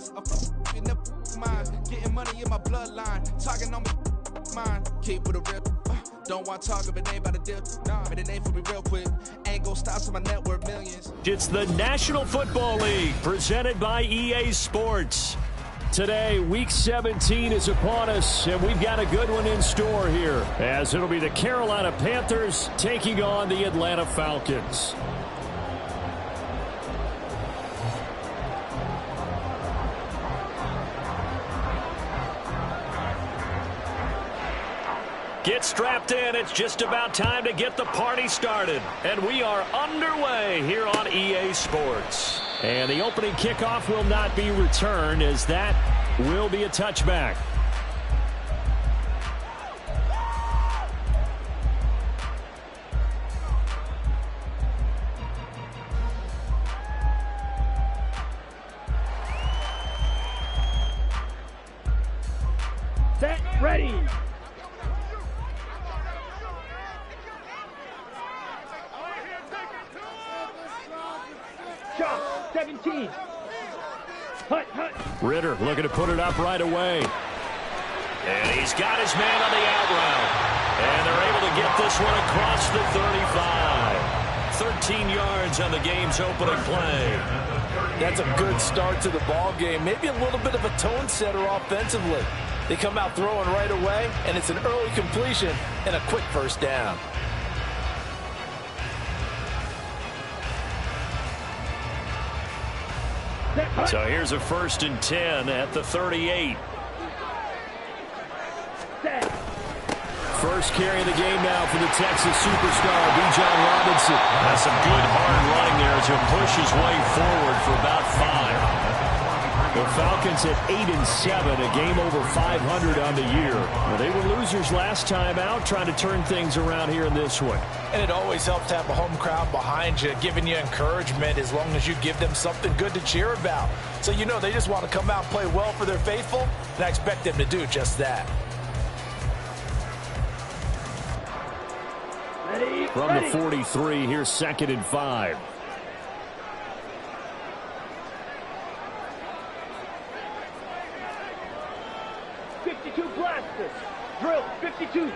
lines. I'm never mine. Getting money in my bloodline. Talking on my mind. Keep with a rip. Don't want to talk if it ain't about a dip. Nah, but it ain't for me real quick. Ain't gon' stop to my net worth millions. It's the National Football League presented by EA Sports. Today, Week 17 is upon us, and we've got a good one in store here, as it'll be the Carolina Panthers taking on the Atlanta Falcons. Get strapped in. It's just about time to get the party started. And we are underway here on EA Sports. And the opening kickoff will not be returned, as that will be a touchback. Set, ready. Shot, 17. Hut. Ritter looking to put it up right away. And he's got his man on the out route. And they're able to get this one across the 35. 13 yards on the game's opening play. That's a good start to the ball game. Maybe a little bit of a tone setter offensively. They come out throwing right away, and it's an early completion and a quick first down. So here's a 1st and 10 at the 38. First carry of the game now for the Texas superstar, Bijan Robinson. Has some good hard running there as he'll push his way forward for about 5. The Falcons at 8-7, a game over 500 on the year. Well, they were losers last time out, trying to turn things around here in this one. And it always helps to have a home crowd behind you, giving you encouragement as long as you give them something good to cheer about. So you know they just want to come out and play well for their faithful, and I expect them to do just that. From the 43, here's 2nd and 5. Blaster. Drill, 52.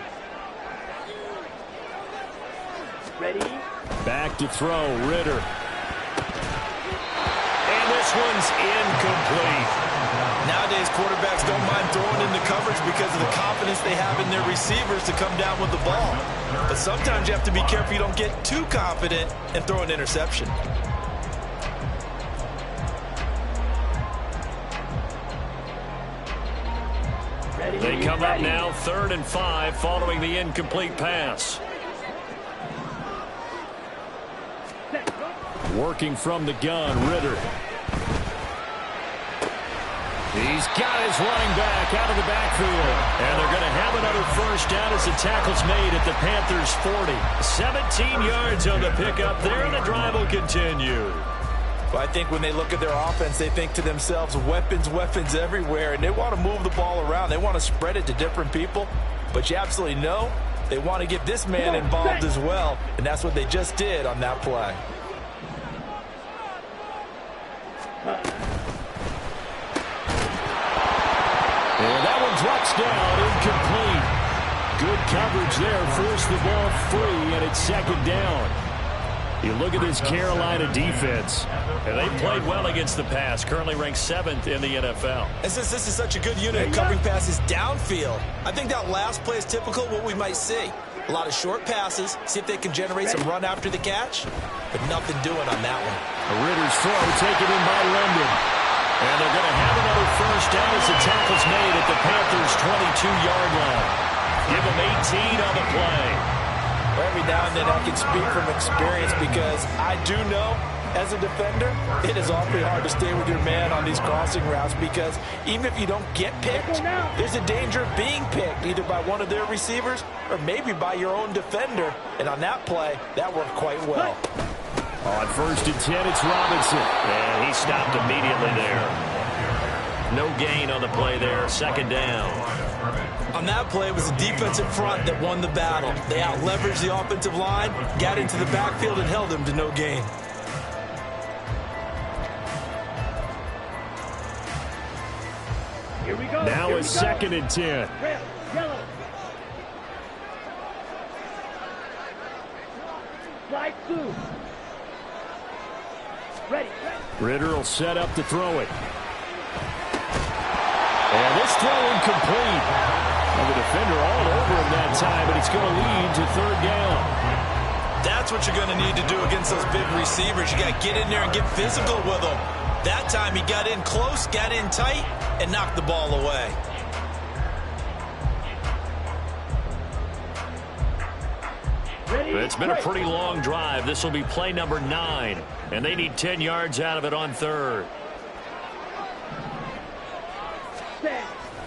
Ready. Back to throw, Ritter. And this one's incomplete. Nowadays, quarterbacks don't mind throwing into coverage because of the confidence they have in their receivers to come down with the ball. But sometimes you have to be careful you don't get too confident and throw an interception. They come up now 3rd and 5 following the incomplete pass. Working from the gun, Ritter. He's got his running back out of the backfield. And they're going to have another first down as the tackle's made at the Panthers' 40. 17 yards on the pickup there, and the drive will continue. Well, I think when they look at their offense, they think to themselves, weapons everywhere, and they want to move the ball around. They want to spread it to different people, but you absolutely know they want to get this man involved as well, and that's what they just did on that play. And that one drops down, incomplete. Good coverage there, forced the ball free, and it's 2nd down. You look at this Carolina defense, and they played well against the pass, currently ranked 7th in the NFL. And since this is such a good unit of covering passes downfield, I think that last play is typical of what we might see. A lot of short passes, see if they can generate some run after the catch, but nothing doing on that one. A Ritter's throw taken in by London. And they're going to have another first down as the tackle's made at the Panthers' 22-yard line. Give them 18 on the play. Every now and then I can speak from experience because I do know, as a defender, it is awfully hard to stay with your man on these crossing routes because even if you don't get picked, there's a danger of being picked either by one of their receivers or maybe by your own defender. And on that play, that worked quite well. On 1st and 10, it's Robinson. And he stopped immediately there. No gain on the play there, 2nd down. On that play, it was the defensive front that won the battle. They out-leveraged the offensive line, got into the backfield, and held them to no gain. Here we go. Now Here it's we go. 2nd and 10. Red, yellow. Slide 2. Ready. Ritter will set up to throw it. And this throw incomplete. And the defender all over him that time, but it's going to lead to 3rd down. That's what you're going to need to do against those big receivers. You got to get in there and get physical with them. That time he got in close, got in tight, and knocked the ball away. It's been a pretty long drive. This will be play number 9, and they need 10 yards out of it on 3rd.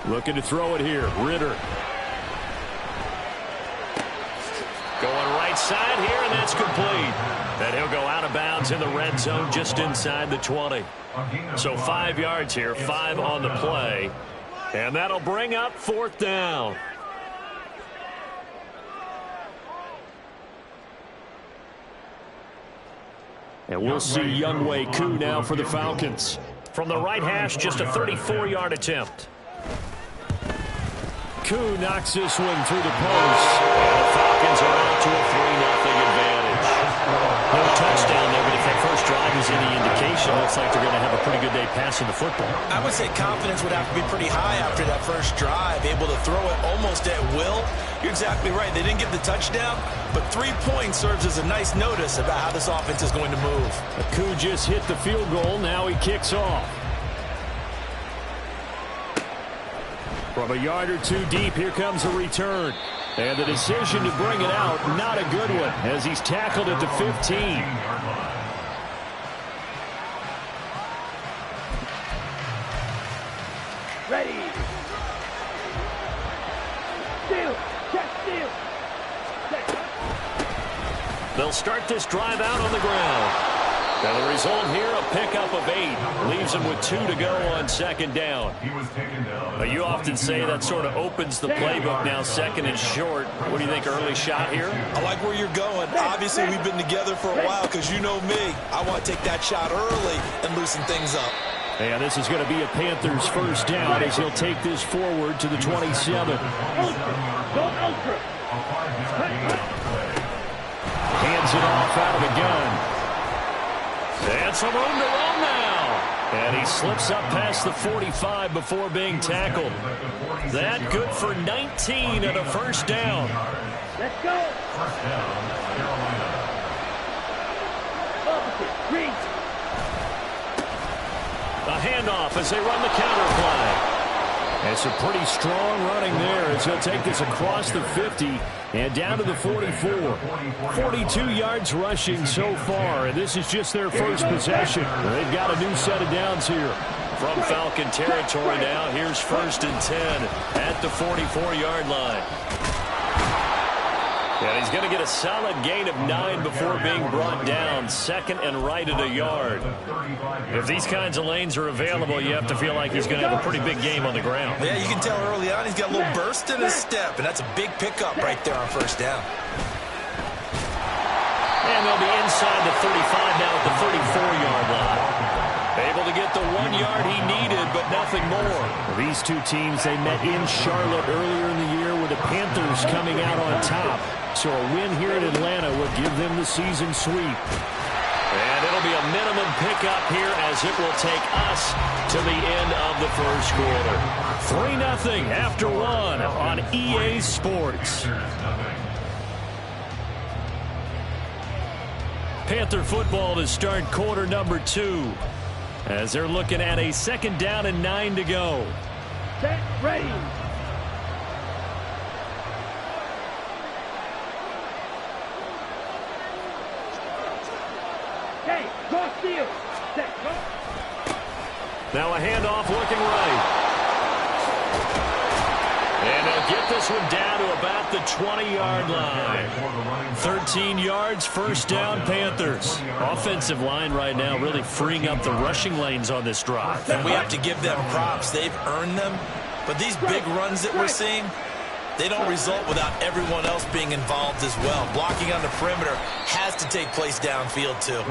Looking to throw it here. Ritter. Going right side here, and that's complete. And he'll go out of bounds in the red zone just inside the 20. So 5 yards here, 5 on the play. And that'll bring up 4th down. And we'll see Younghoe Koo now for the Falcons. From the right hash, just a 34-yard attempt. Koo knocks this one through the post. And the Falcons are out to a 3-0 advantage. No touchdown there, but if that first drive is any indication, it looks like they're going to have a pretty good day passing the football. I would say confidence would have to be pretty high after that first drive, able to throw it almost at will. You're exactly right. They didn't get the touchdown, but 3 points serves as a nice notice about how this offense is going to move. Koo just hit the field goal. Now he kicks off. From a yard or 2 deep, here comes a return. And the decision to bring it out, not a good one, as he's tackled at the 15. Ready. Steal. Check steal. They'll start this drive out on the ground. And the result here, a pickup of 8. Leaves them with 2 to go on 2nd down. But you often say that sort of opens the playbook now, 2nd and short. What do you think, early shot here? I like where you're going. Obviously, we've been together for a while because you know me. I want to take that shot early and loosen things up. And this is going to be a Panthers first down as he'll take this forward to the 27. Hands it off out of the gun. And some room to run now. And he slips up past the 45 before being tackled. That good for 19 and a first down. Let's go. A handoff as they run the counter play. And some pretty strong running there as he'll take this across the 50 and down to the 44. 42 yards rushing so far, and this is just their first possession. They've got a new set of downs here. From Falcon territory now, here's 1st and 10 at the 44-yard line. And he's going to get a solid gain of 9 before being brought down. 2nd and right at a yard. If these kinds of lanes are available, you have to feel like he's going to have a pretty big game on the ground. Yeah, you can tell early on he's got a little burst in his step, and that's a big pickup right there on first down. And they'll be inside the 35 now at the 34-yard line. Able to get the 1 yard he needed, but nothing more. These two teams, they met in Charlotte earlier in the year with the Panthers coming out on top. So a win here in Atlanta would give them the season sweep. And it'll be a minimum pickup here as it will take us to the end of the first quarter. 3-0 after 1 on EA Sports. Panther football to start quarter number 2. As they're looking at a 2nd down and 9 to go. Set, ready. Okay, cross field. Set, go. Now a handoff looking right. And they'll get this one down to about the 20-yard line. 13 yards, first down, Panthers. Offensive line right now really freeing up the rushing lanes on this drive. And we have to give them props. They've earned them. But these big runs that we're seeing, they don't result without everyone else being involved as well. Blocking on the perimeter has to take place downfield, too.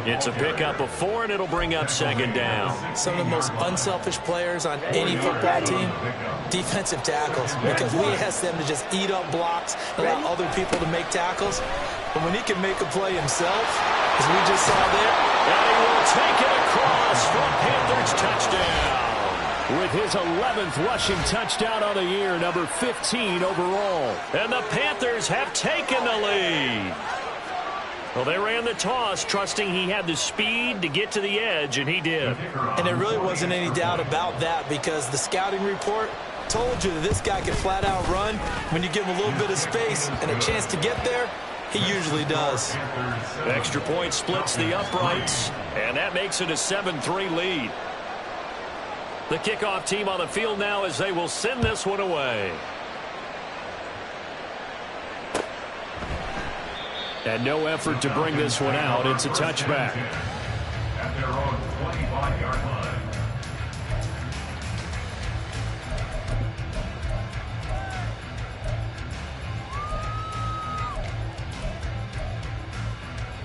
It's a pickup of 4, and it'll bring up second down. Some of the most unselfish players on any football team, defensive tackles, because we ask them to just eat up blocks, allow other people to make tackles. But when he can make a play himself, as we just saw there, and he will take it across for a Panthers touchdown. With his 11th rushing touchdown on the year, number 15 overall. And the Panthers have taken the lead. Well, they ran the toss, trusting he had the speed to get to the edge, and he did. And there really wasn't any doubt about that, because the scouting report told you that this guy could flat out run. When you give him a little bit of space and a chance to get there, he usually does. Extra point splits the uprights, and that makes it a 7-3 lead. The kickoff team on the field now as they will send this one away. And no effort to bring this one out. It's a touchback. At their own 25-yard line.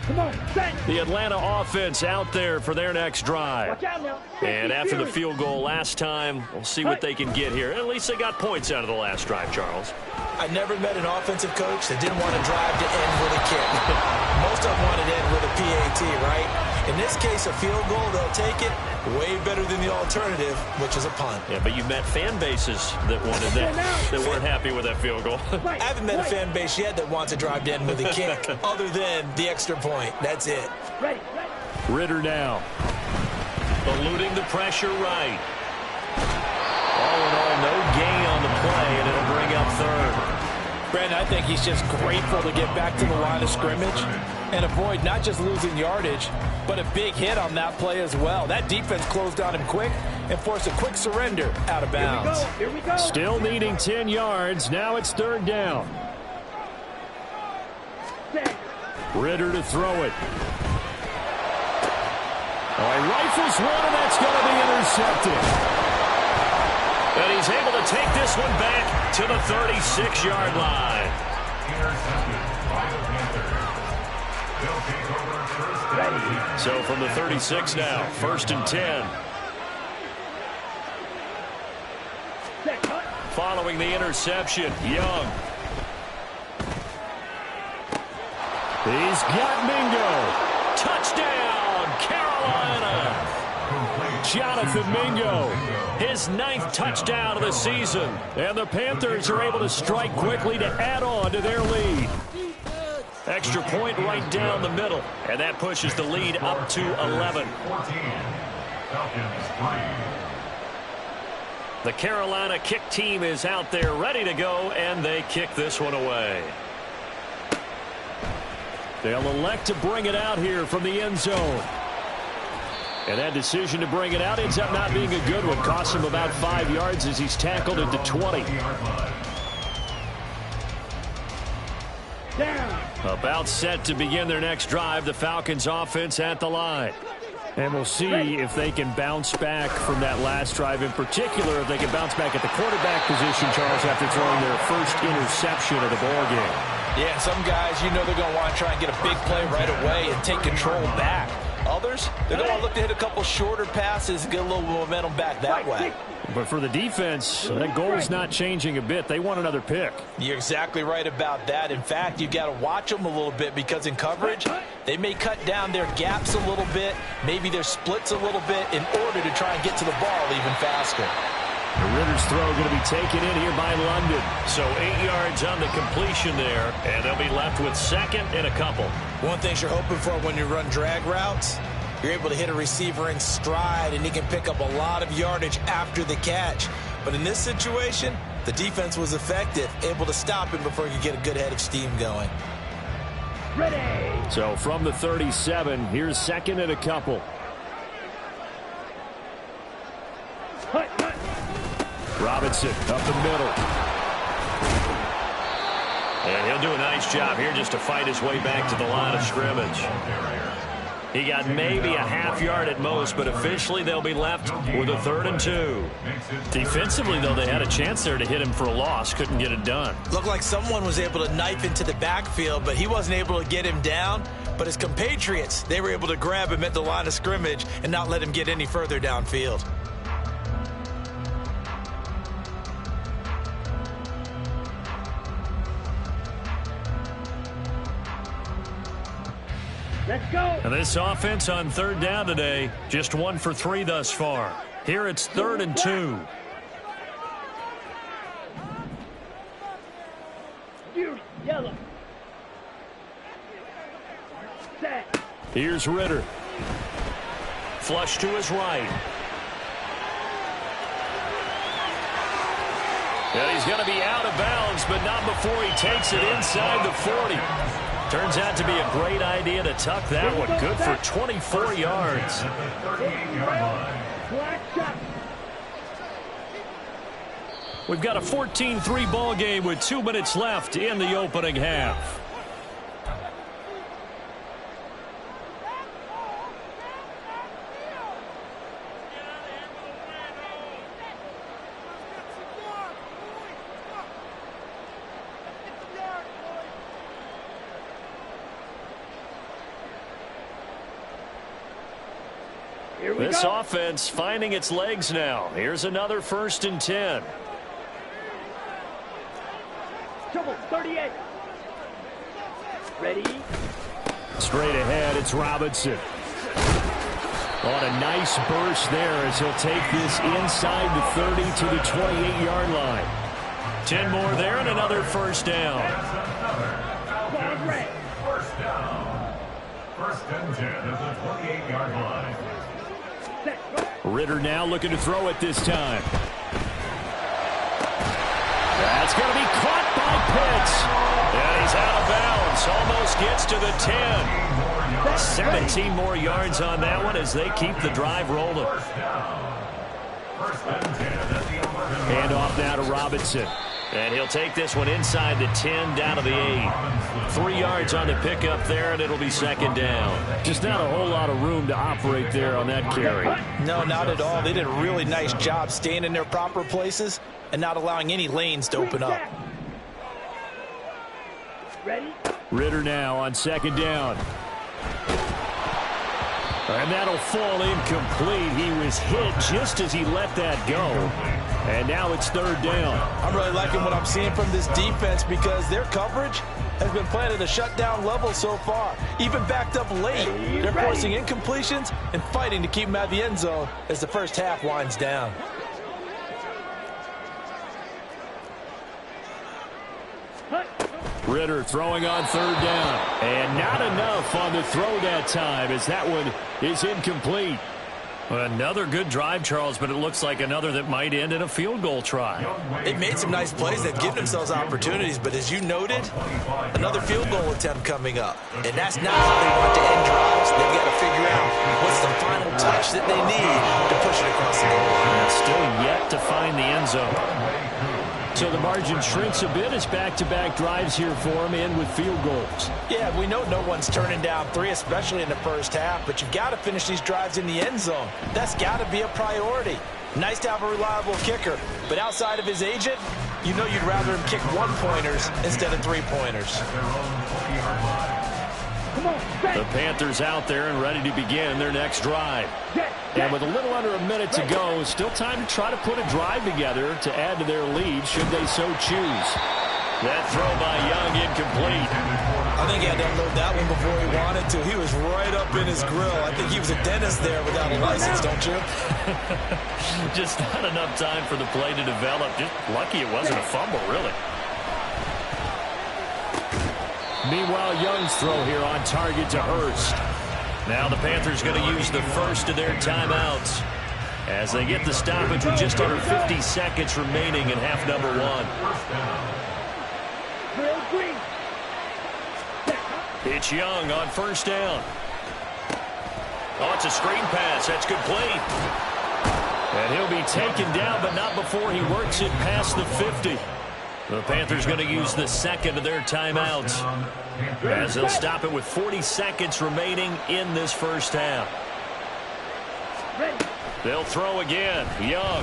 Come on, set. The Atlanta offense out there for their next drive. Watch out now. And after the field goal last time, we'll see what they can get here. At least they got points out of the last drive, Charles. I never met an offensive coach that didn't want to drive to end with a kick. Most of them wanted to end with a PAT, right? In this case, a field goal, they'll take it. Way better than the alternative, which is a punt. Yeah, but you've met fan bases that wanted that, that weren't happy with that field goal. I haven't met a fan base yet that wants to drive to end with a kick, other than the extra point. That's it. Ready. Ritter now. Eluding the pressure right. All in all, no gain on the play, and it'll bring up third. Brandon, I think he's just grateful to get back to the line of scrimmage and avoid not just losing yardage, but a big hit on that play as well. That defense closed on him quick and forced a quick surrender out of bounds. Here we go. Still needing 10 yards. Now it's third down. Set. Ritter to throw it. Oh, he rifles one, and that's going to be intercepted. And he's able to take this one back to the 36-yard line. Intercepted by the Panthers. They'll take over first and 10. So from the 36 now, 1st and 10. Set. Cut. Following the interception, Young. He's got Mingo. Touchdown, Carolina. Jonathan Mingo, his 9th touchdown of the season. And the Panthers are able to strike quickly to add on to their lead. Extra point right down the middle. And that pushes the lead up to 11. 14. Falcons 3. The Carolina kick team is out there ready to go, and they kick this one away. They'll elect to bring it out here from the end zone. And that decision to bring it out ends up not being a good one. Costs him about 5 yards as he's tackled into 20. Down. About set to begin their next drive. The Falcons offense at the line. And we'll see if they can bounce back from that last drive. In particular, if they can bounce back at the quarterback position, Charles, after throwing their first interception of the ballgame. Yeah, some guys, you know they're going to want to try and get a big play right away and take control back. Others, they're going to look to hit a couple shorter passes and get a little momentum back that way. But for the defense, that goal is not changing a bit. They want another pick. You're exactly right about that. In fact, you've got to watch them a little bit, because in coverage, they may cut down their gaps a little bit, maybe their splits a little bit, in order to try and get to the ball even faster. The Ritter's throw going to be taken in here by London. So 8 yards on the completion there, and they'll be left with second and a couple. One thing you're hoping for when you run drag routes, you're able to hit a receiver in stride, and he can pick up a lot of yardage after the catch. But in this situation, the defense was effective, able to stop him before he could get a good head of steam going. Ready. So from the 37, here's second and a couple. Cut. Cut. Robinson up the middle. And he'll do a nice job here just to fight his way back to the line of scrimmage. He got maybe a half yard at most, but officially they'll be left with a 3rd and 2. Defensively, though, they had a chance there to hit him for a loss. Couldn't get it done. Looked like someone was able to knife into the backfield, but he wasn't able to get him down. But his compatriots, they were able to grab him at the line of scrimmage and not let him get any further downfield. Let's go. And this offense on 3rd down today, just 1 for 3 thus far. Here it's 3rd and 2. Yellow. Set. Here's Ritter. Flush to his right. And he's going to be out of bounds, but not before he takes it inside the 40. Turns out to be a great idea to tuck that one. Good for 24 yards. We've got a 14-3 ball game with 2 minutes left in the opening half. This offense finding its legs now. Here's another 1st and 10. Trouble, 38. Ready? Straight ahead, it's Robinson. On a nice burst there as he'll take this inside the 30 to the 28-yard line. 10 more there and another 1st down. First down. 1st and 10 at the 28-yard line. Ritter now looking to throw it this time. That's going to be caught by Pitts. And he's out of bounds. Almost gets to the 10. 17 more yards on that one as they keep the drive rolling. Hand off now to Robinson. And he'll take this one inside the 10 down to the 8. 3 yards on the pickup there, and it'll be 2nd down. Just not a whole lot of room to operate there on that carry. No, not at all. They did a really nice job staying in their proper places and not allowing any lanes to open up. Ready? Ritter now on 2nd down. And that'll fall incomplete. He was hit just as he let that go. And now it's 3rd down. I'm really liking what I'm seeing from this defense because their coverage has been playing at a shutdown level so far. Even backed up late. They're forcing incompletions and fighting to keep them out of the end zone as the first half winds down. Ritter throwing on 3rd down. And not enough on the throw that time as that one is incomplete. Another good drive, Charles, but it looks like another that might end in a field goal try. They've made some nice plays. They've given themselves opportunities, but as you noted, another field goal attempt coming up. And that's not how they want to end drives. They've got to figure out what's the final touch that they need to push it across the goal line. And still yet to find the end zone. So the margin shrinks a bit as back-to-back drives here for him and with field goals. Yeah, we know no one's turning down 3, especially in the first half, but you've got to finish these drives in the end zone. That's got to be a priority. Nice to have a reliable kicker, but outside of his agent, you know you'd rather him kick 1-pointers instead of 3-pointers. The Panthers out there and ready to begin their next drive. And with a little under a minute to go, still time to try to put a drive together to add to their lead should they so choose. That throw by Young incomplete. I think he had to unload that one before he wanted to. He was right up in his grill. I think he was a dentist there without a license, don't you? Just not enough time for the play to develop. Just lucky it wasn't a fumble, really. Meanwhile, Young's throw here on target to Hurst. Now the Panthers going to use the first of their timeouts as they get the stoppage with just under 50 seconds remaining in half number 1. It's Young on 1st down. Oh, it's a screen pass. That's complete. And he'll be taken down, but not before he works it past the 50. The Panthers going to use the second of their timeouts, as they'll stop it with 40 seconds remaining in this first half. They'll throw again. Young.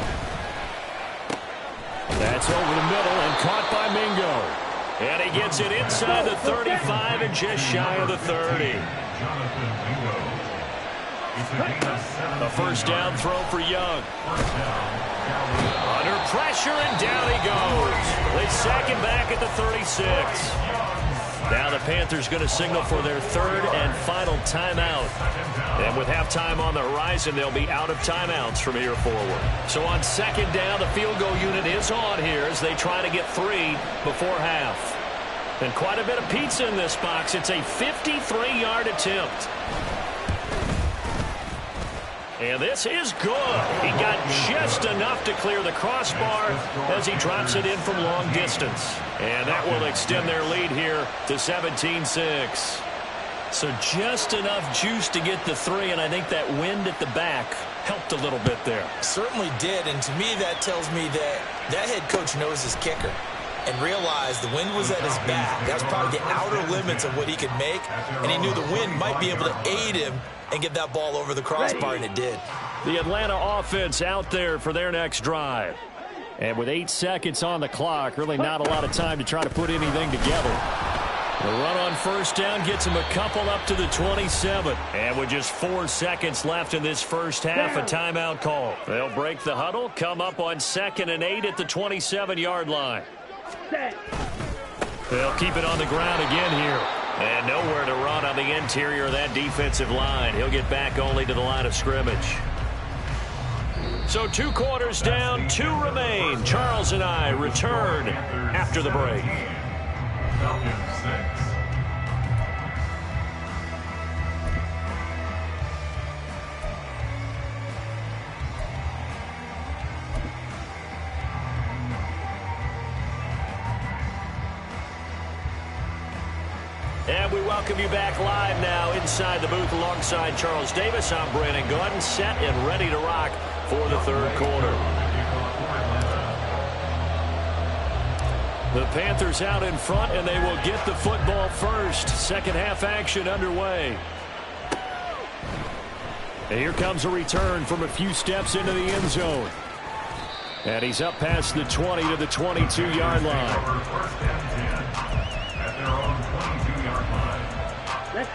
That's over the middle and caught by Mingo. And he gets it inside the 35 and just shy of the 30. A first down throw for Young. Under pressure, and down he goes. They sack him back at the 36. Now the Panthers going to signal for their third and final timeout. And with halftime on the horizon, they'll be out of timeouts from here forward. So on second down, the field goal unit is on here as they try to get 3 before half. And quite a bit of pizza in this box. It's a 53-yard attempt. And this is good. He got just enough to clear the crossbar as he drops it in from long distance. And that will extend their lead here to 17-6. So just enough juice to get the 3, and I think that wind at the back helped a little bit there. Certainly did, and to me that tells me that that head coach knows his kicker and realized the wind was at his back. That's probably the outer limits of what he could make, and he knew the wind might be able to aid him and get that ball over the crossbar, and it did. The Atlanta offense out there for their next drive. And with 8 seconds on the clock, really not a lot of time to try to put anything together. The run on first down gets him a couple up to the 27. And with just 4 seconds left in this first half, a timeout call. They'll break the huddle, come up on 2nd and 8 at the 27-yard line. They'll keep it on the ground again here. And nowhere to run on the interior of that defensive line. He'll get back only to the line of scrimmage. So 2 quarters down, 2 remain. Charles and I return after the break. Falcons 6. And we welcome you back live now inside the booth alongside Charles Davis. I'm Brandon Gordon, set and ready to rock for the third quarter. The Panthers out in front, and they will get the football first. Second half action underway. And here comes a return from a few steps into the end zone. And he's up past the 20 to the 22-yard line.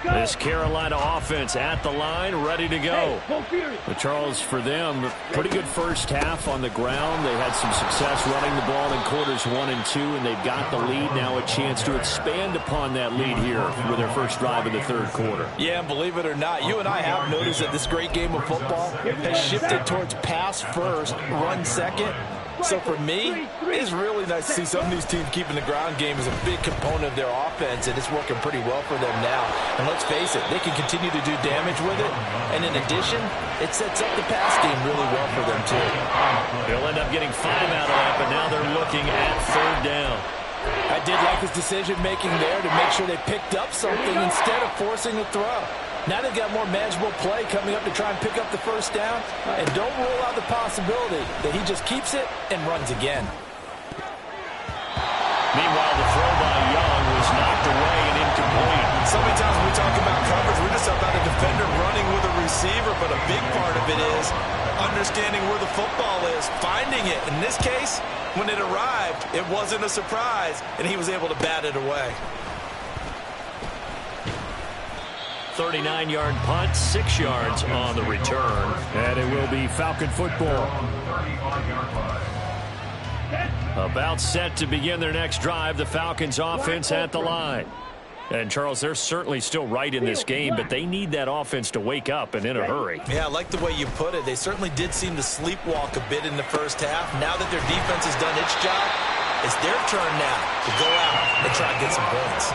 This Carolina offense at the line, ready to go. But Charles, for them, pretty good first half on the ground. They had some success running the ball in quarters 1 and 2, and they've got the lead. Now a chance to expand upon that lead here with their first drive of the third quarter. Yeah, and believe it or not, you and I have noticed that this great game of football has shifted towards pass first, run second. So for me, it's really nice to see some of these teams keeping the ground game as a big component of their offense, and it's working pretty well for them now. And let's face it, they can continue to do damage with it. And in addition, it sets up the pass game really well for them too. They'll end up getting 5 out of that, but now they're looking at third down. I did like his decision-making there to make sure they picked up something instead of forcing a throw. Now they've got more manageable play coming up to try and pick up the first down. And don't rule out the possibility that he just keeps it and runs again. Meanwhile, the throw by Young was knocked away and incomplete. So many times when we talk about coverage, we're just about a defender running with a receiver, but a big part of it is understanding where the football is, finding it. In this case, when it arrived, it wasn't a surprise, and he was able to bat it away. 39-yard punt, 6 yards on the return. And it will be Falcon football. About set to begin their next drive. The Falcons offense at the line. And, Charles, they're certainly still right in this game, but they need that offense to wake up and in a hurry. Yeah, I like the way you put it. They certainly did seem to sleepwalk a bit in the first half. Now that their defense has done its job, it's their turn now to go out and try and get some points.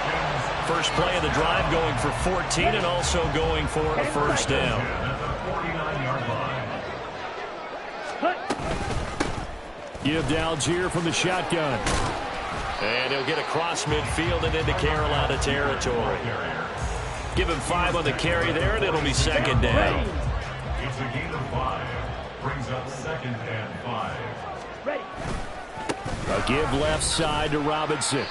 First play of the drive going for 14 and also going for a first down. Give to Algier from the shotgun. And he'll get across midfield and into Carolina territory. Give him 5 on the carry there, and it'll be second down. It's a gain of 5. Brings up 2nd and 5. Ready. A give left side to Robinson.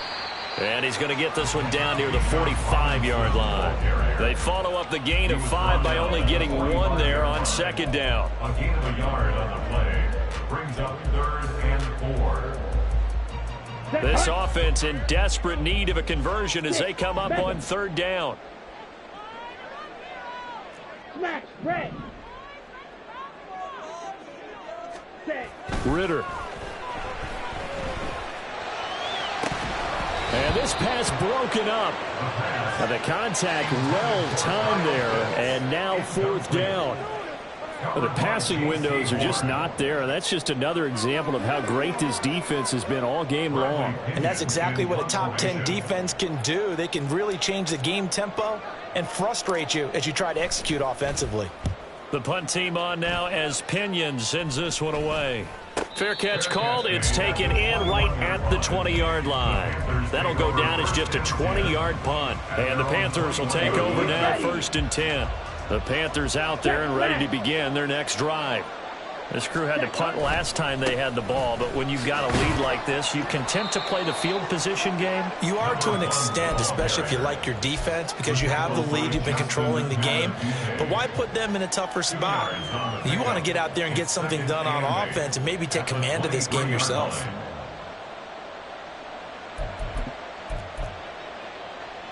And he's going to get this one down near the 45-yard line. They follow up the gain of 5 by only getting 1 there on second down. A gain of a yard on the play. Brings up 3rd and 4. This offense in desperate need of a conversion as they come up on 3rd down. Smash, red. Set. Ritter. And this pass broken up. Now the contact well timed there, and now 4th down. The passing windows are just not there. That's just another example of how great this defense has been all game long. And that's exactly what a top 10 defense can do. They can really change the game tempo and frustrate you as you try to execute offensively. The punt team on now as Pinion sends this one away. Fair catch called. It's taken in right at the 20-yard line. That'll go down as just a 20-yard punt. And the Panthers will take over now, 1st and 10. The Panthers out there and ready to begin their next drive. This crew had to punt last time they had the ball, but when you've got a lead like this, you content to play the field position game? You are to an extent, especially if you like your defense, because you have the lead, you've been controlling the game. But why put them in a tougher spot? You want to get out there and get something done on offense and maybe take command of this game yourself.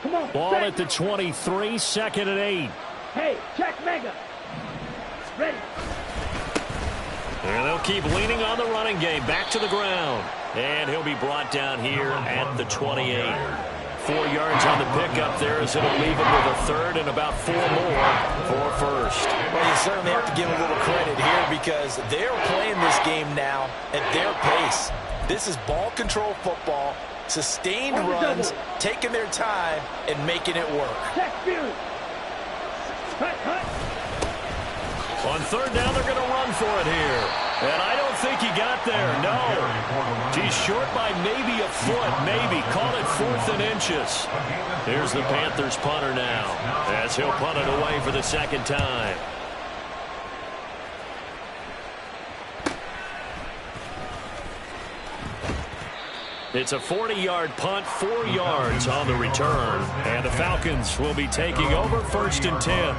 Come on. Ball set. at the 23, 2nd and 8. Hey, check mega. Ready. And they'll keep leaning on the running game. Back to the ground. And he'll be brought down here at the 28. 4 yards on the pickup there as it'll leave him with a 3rd and about 4 more for 1st. Well, you certainly have to give a little credit here because they're playing this game now at their pace. This is ball control football, sustained runs, taking their time, and making it work. Check Fury. Cut, cut. On 3rd down, they're going to run for it here. And I don't think he got there. No. He's short by maybe a foot. Maybe. Call it 4th and inches. Here's the Panthers punter now as he'll punt it away for the 2nd time. It's a 40-yard punt, 4 yards on the return. And the Falcons will be taking over 1st and 10.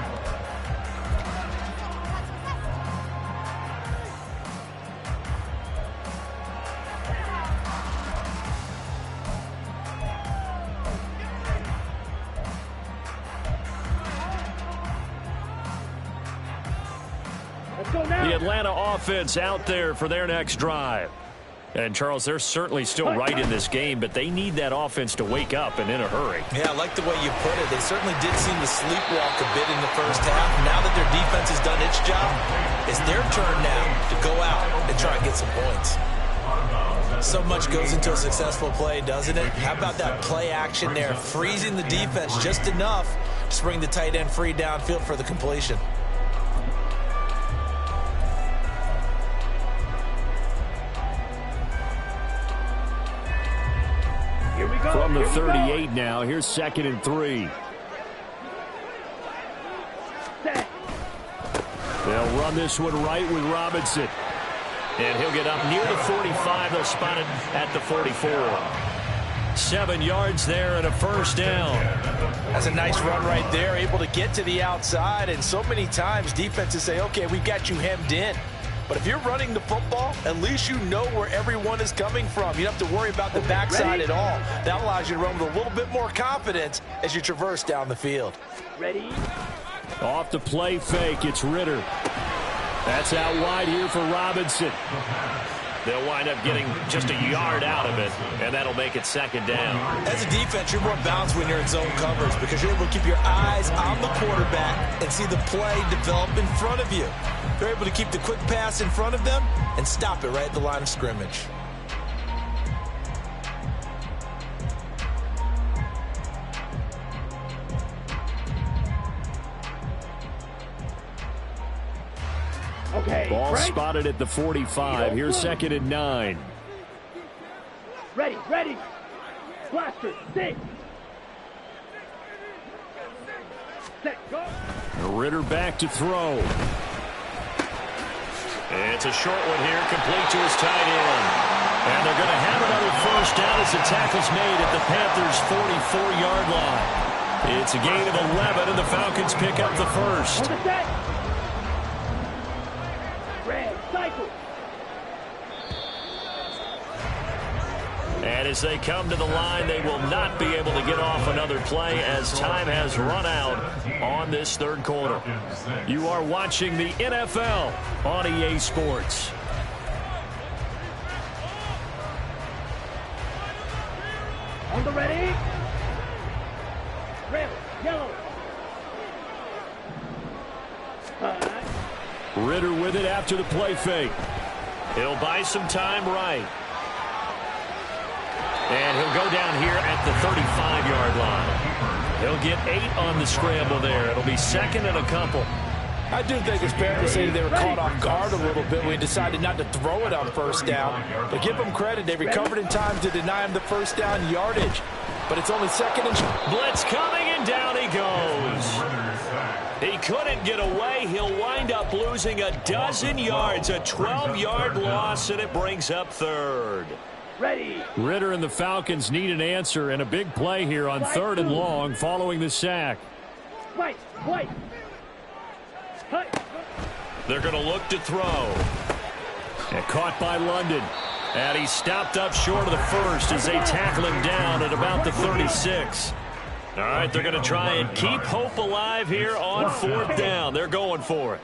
Let's go now. The Atlanta offense out there for their next drive. And, Charles, they're certainly still right in this game, but they need that offense to wake up and in a hurry. Yeah, I like the way you put it. They certainly did seem to sleepwalk a bit in the first half. Now that their defense has done its job, it's their turn now to go out and try and get some points. So much goes into a successful play, doesn't it? How about that play action there, freezing the defense just enough to bring the tight end free downfield for the completion. From the 38 now, here's 2nd and 3. Set. They'll run this one right with Robinson. And he'll get up near the 45. They'll spot it at the 44. 7 yards there and a 1st down. That's a nice run right there, able to get to the outside. And so many times defenses say, okay, we've got you hemmed in. But if you're running the football, at least you know where everyone is coming from. You don't have to worry about the backside at all. That allows you to run with a little bit more confidence as you traverse down the field. Ready. Off the play fake, it's Ritter. That's out wide here for Robinson. They'll wind up getting just a yard out of it, and that'll make it 2nd down. As a defense, you're more balanced when you're in zone coverage because you're able to keep your eyes on the quarterback and see the play develop in front of you. They're able to keep the quick pass in front of them and stop it right at the line of scrimmage. Okay. Ball Frank. spotted at the 45. Here's 2nd and 9. Ready, ready. Blaster, 6. Set, go. Ritter back to throw. It's a short one here, complete to his tight end. And they're going to have another first down as the tackle's made at the Panthers' 44-yard line. It's a gain of 11, and the Falcons pick up the first. On the set. Red, cycle. And as they come to the line, they will not be able to get off another play as time has run out on this third quarter. You are watching the NFL on EA Sports. On the ready. Red, yellow. Ritter with it after the play fake. He'll buy some time right. And he'll go down here at the 35-yard line. He'll get 8 on the scramble there. It'll be second and a couple. I do think it's fair to say they were caught off guard a little bit when he decided not to throw it on first down. But give them credit. They recovered in time to deny him the first down yardage. But it's only second and... Blitz coming, and down he goes. He couldn't get away. He'll wind up losing a dozen yards, a 12-yard loss, and it brings up third. Ready. Ritter and the Falcons need an answer and a big play here on third and long following the sack. Right, right. They're going to look to throw. And caught by London. And he's stopped up short of the first as they tackle him down at about the 36. All right, they're going to try and keep hope alive here on fourth down. They're going for it.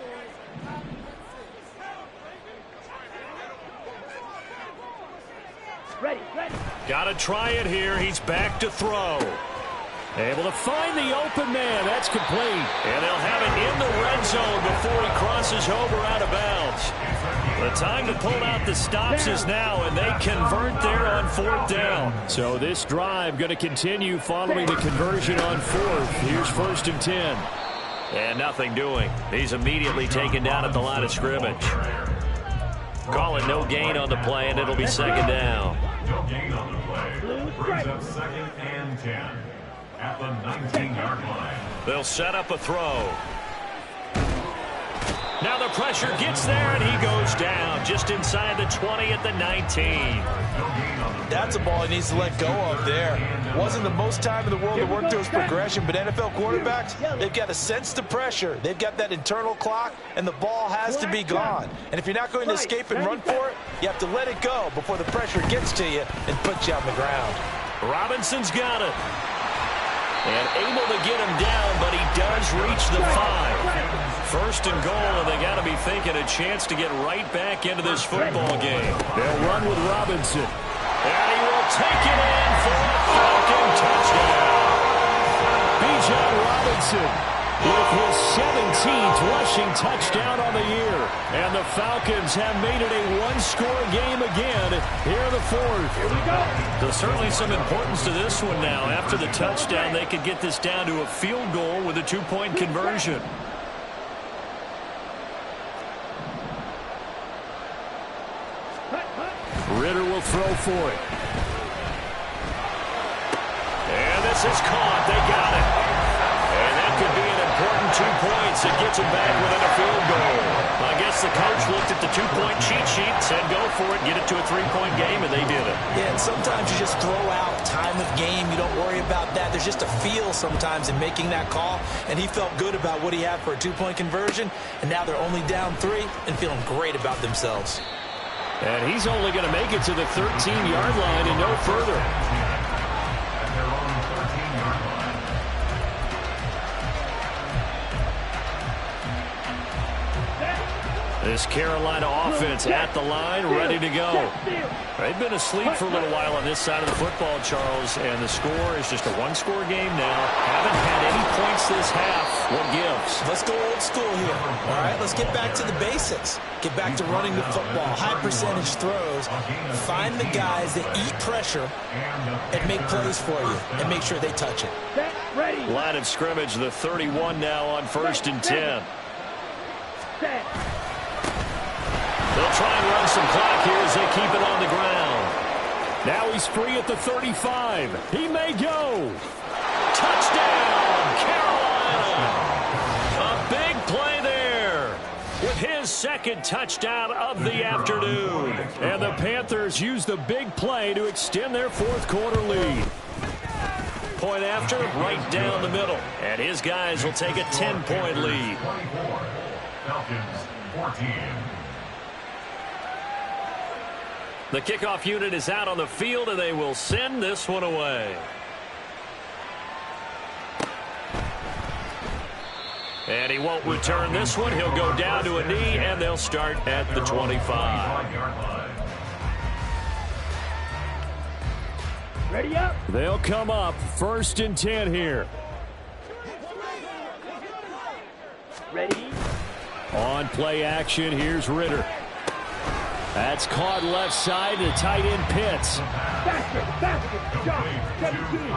Ready, ready. Got to try it here. He's back to throw. Able to find the open man. That's complete. And they'll have it in the red zone before he crosses over out of bounds. The time to pull out the stops is now, and they convert there on fourth down. So this drive going to continue following the conversion on fourth. Here's first and 10. And nothing doing. He's immediately taken down at the line of scrimmage. Call it no gain on the play, and it'll be second down. No gain on the play. Brings up second and 10 at the 19-yard line. They'll set up a throw. Now the pressure gets there, and he goes down just inside the 20 at the 19. That's a ball he needs to let go of there. Wasn't the most time in the world to work through his progression, but NFL quarterbacks, they've got to sense the pressure. They've got that internal clock, and the ball has to be gone. And if you're not going to escape and run for it, you have to let it go before the pressure gets to you and puts you on the ground. Robinson's got it. And able to get him down, but he does reach the 5. First and goal, and they got to be thinking a chance to get right back into this football game. They'll run with Robinson. And he will take it in for a Falcon touchdown. Bijan Robinson with his 17th rushing touchdown on the year. And the Falcons have made it a one-score game again here in the fourth. Here we go. There's certainly some importance to this one now. After the touchdown, they could get this down to a field goal with a two-point conversion. Ritter will throw for it. And this is caught. They got it. And that could be an important 2 points. It gets them back within a field goal. I guess the coach looked at the two-point cheat sheet, said go for it, get it to a three-point game, and they did it. Yeah, and sometimes you just throw out time of game. You don't worry about that. There's just a feel sometimes in making that call, and he felt good about what he had for a two-point conversion, and now they're only down 3 and feeling great about themselves. And he's only going to make it to the 13-yard line and no further. At their own 13-yard line. This Carolina offense at the line, ready to go. They've been asleep for a little while on this side of the football, Charles, and the score is just a one-score game now. Haven't had any points this half. What gives? Let's go old school here. All right, let's get back to the basics. Get back to running the football, high percentage throws. Find the guys that eat pressure and make plays for you and make sure they touch it. Ready. Line of scrimmage, the 31 now on first and 10. Set. They'll try and run some clock here as they keep it on the ground. Now he's free at the 35. He may go. Touchdown, Carolina. A big play there with his second touchdown of the afternoon. And the Panthers use the big play to extend their fourth quarter lead. Point after, right down the middle. And his guys will take a 10-point lead. 24. Falcons 14. The kickoff unit is out on the field, and they will send this one away. And he won't return this one. He'll go down to a knee, and they'll start at the 25. Ready up. They'll come up 1st and 10 here. Ready. On play action, here's Ritter. That's caught left side to tight end Pitts. Faster. Jump. 17.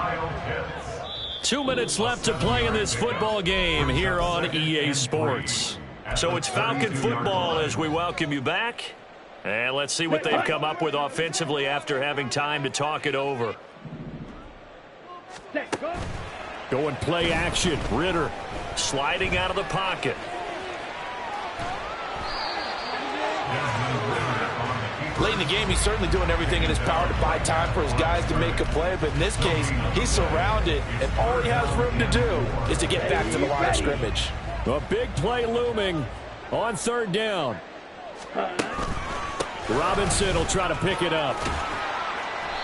2 minutes left to play in this football game here on EA Sports. So it's Falcon football as we welcome you back. And let's see what they've come up with offensively after having time to talk it over. Going play action. Ritter sliding out of the pocket. Late in the game, he's certainly doing everything in his power to buy time for his guys to make a play. But in this case, he's surrounded, and all he has room to do is to get back to the line of scrimmage. A big play looming on 3rd down. Robinson will try to pick it up.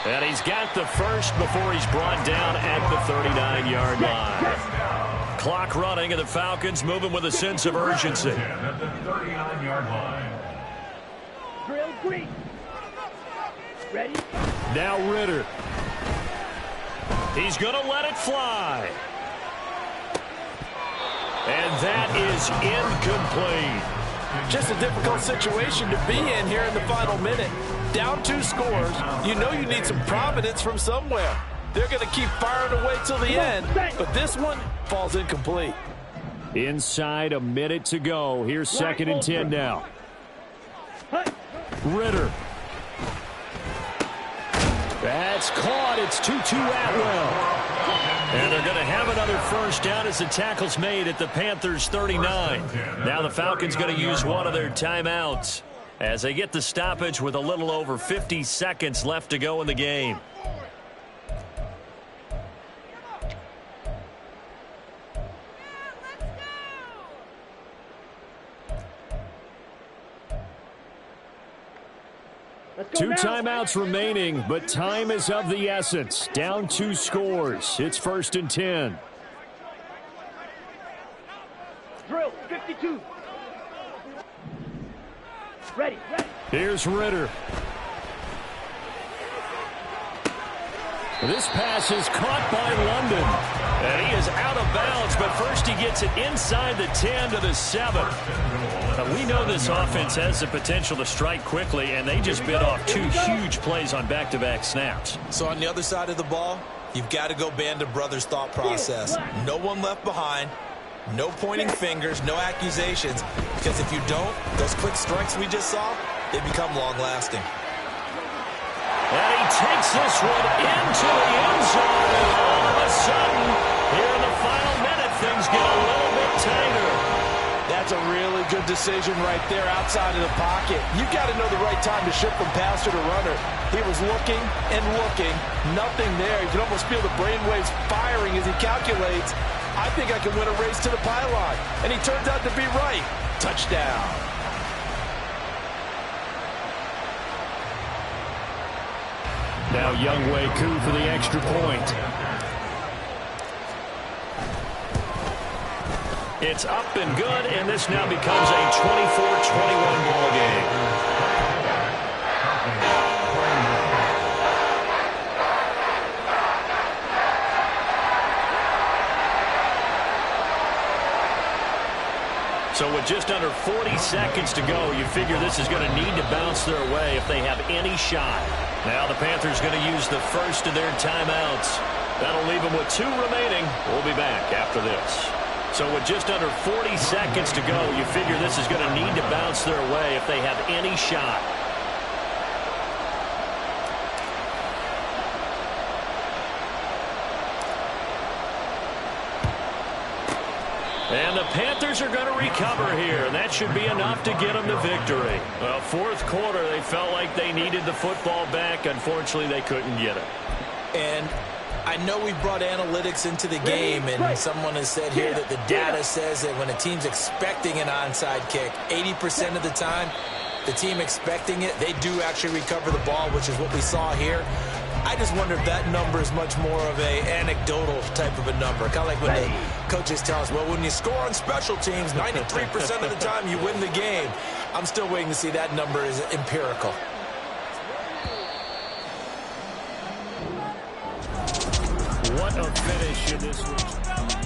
And he's got the first before he's brought down at the 39-yard line. Clock running, and the Falcons moving with a sense of urgency. At the 39-yard line. Drill green. Ready. Now Ritter. He's going to let it fly. And that is incomplete. Just a difficult situation to be in here in the final minute. Down 2 scores. You know you need some providence from somewhere. They're going to keep firing away till the end, but this one falls incomplete. Inside a minute to go. Here's 2nd and 10 now. Ritter. That's caught. It's 2-2 Atwell. And they're going to have another first down as the tackle's made at the Panthers' 39. Now the Falcons going to use one of their timeouts as they get the stoppage with a little over 50 seconds left to go in the game. Two timeouts remaining, but time is of the essence. Down 2 scores. It's 1st and 10. Drill 52. Ready. Here's Ritter. This pass is caught by London. And he is out of bounds, but first he gets it inside the 10 to the 7. We know this offense has the potential to strike quickly, and they just bit off 2 huge plays on back-to-back snaps. So on the other side of the ball, you've got to go band of brothers thought process. No one left behind. No pointing fingers, no accusations. Because if you don't, those quick strikes we just saw, they become long-lasting. And he takes this one into the end zone, and all of a sudden, here in the final minute, things get a little bit tighter. That's a really good decision right there outside of the pocket. You've got to know the right time to shift from passer to runner. He was looking and looking, nothing there. You can almost feel the brainwaves firing as he calculates, I think I can win a race to the pylon. And he turns out to be right. Touchdown. Now Younghoe Koo for the extra point. It's up and good, and this now becomes a 24-21 ball game. So with just under 40 seconds to go, you figure this is going to need to bounce their way if they have any shot. Now the Panthers going to use the first of their timeouts. That'll leave them with 2 remaining. We'll be back after this. So with just under 40 seconds to go, you figure this is going to need to bounce their way if they have any shot. And the Panthers Bears are going to recover here, and that should be enough to get them the victory. Well, fourth quarter, they felt like they needed the football back. Unfortunately, they couldn't get it. And I know we brought analytics into the game, and someone has said here that the data says that when a team's expecting an onside kick, 80% of the time, the team expecting it, they do actually recover the ball, which is what we saw here. I just wonder if that number is much more of a anecdotal type of a number. Kind of like when the coaches tell us, well, when you score on special teams, 93% of the time you win the game. I'm still waiting to see that number is empirical. What a finish in this one.